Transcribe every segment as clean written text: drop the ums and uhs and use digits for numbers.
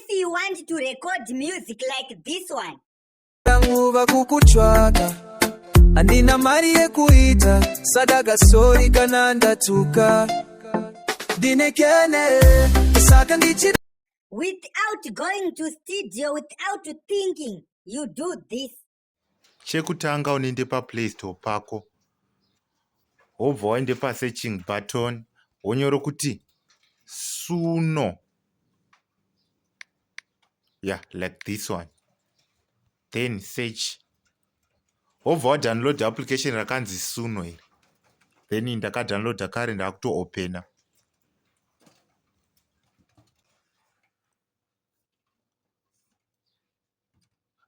If you want to record music like this one, nguva kukutsvaka handina mari yekuita sadaka sori kana ndatuka ndinekene saka ndichi. without going to studio, without thinking, you do this. Chekutanga unoende paplay store pako, wobva waende pasearching button wonyora kuti Suno, yeah, like this one, then search. Wobva wadownload application rakanzi Suno iri, then ndakadownloada kare ndakutoopena.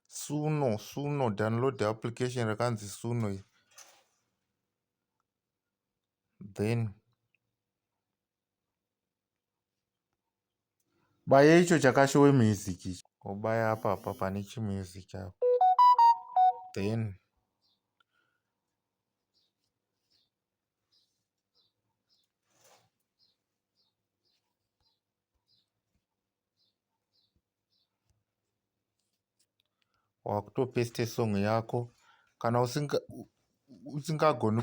Suno, download the application rakanzi Suno. Then baya icho chakashowe music ichi. Obaya apa pane chimusic apo. Then wakutopaste song yako kana usingagoni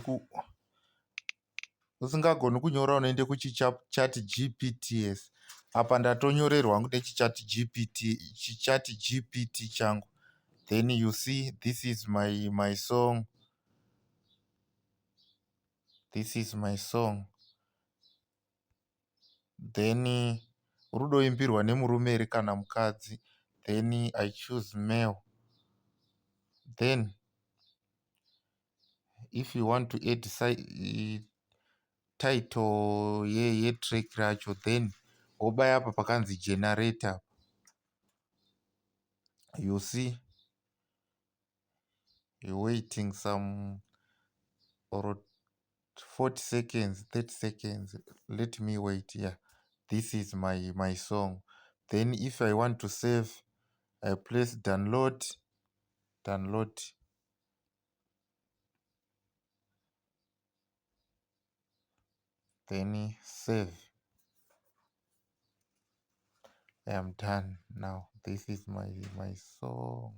kunyora unoende kuchichat GPTs. Apa ndatonyorerwa nechichat GPT changu. Then you see, this is my song. This is my song. Then rudoimbirwa nemurume ere kana mukadzi. Then I choose male. Then if you want to add title track racho, then wobaya apa pakanzi generator. You see, you're waiting some or 40 seconds, 30 seconds. Let me wait. Yeah, this is my song. Then if I want to save, I press download. Then save. I am done now. This is my song.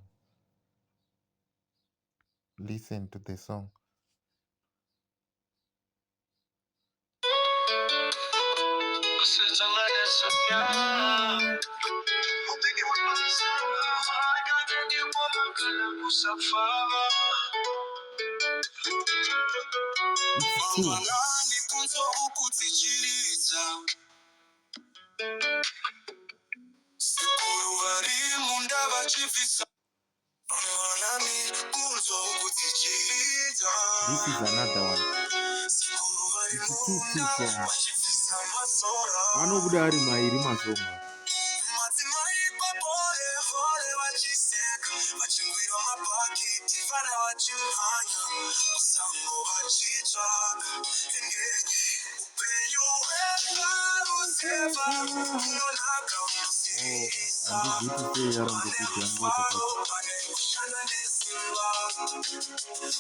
Listen to the song. This is another one. It's two songs. Anobudari mairi masonga.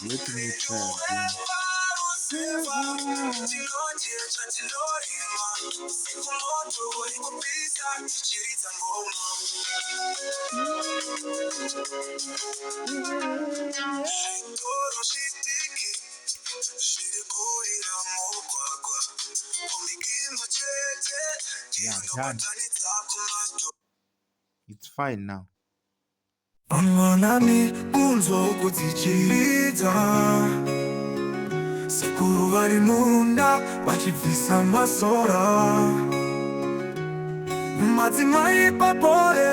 Let me try again. Yeah, done. It's fine now. Amanami kunzo kutichirita Sikuru vari munda vachibvisa masora Madzimai papore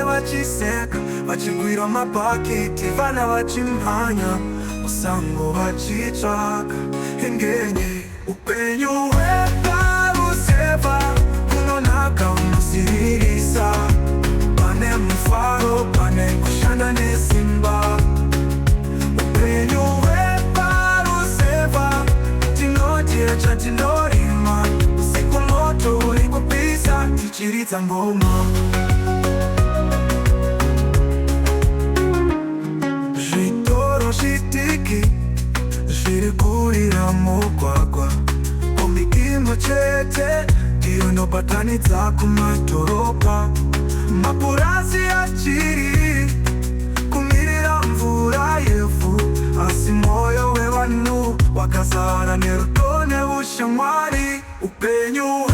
vachiseka vachigwira mabhaketi vana vachimhanya musango vachitsvaka hengenye upenyu hweparuseva unonaka unosiririsa pane mufaro pane kushanda nesimba upenyu hweparuseva tinodya chatindorima usiku moto uri kupisa tichiridza ngoma zvitoro zvitiki zviri kurira mugwagwa kombi imwe chete ndiyo inobatanidza kumadhorobha wakazana nerutone ushamwari upenyu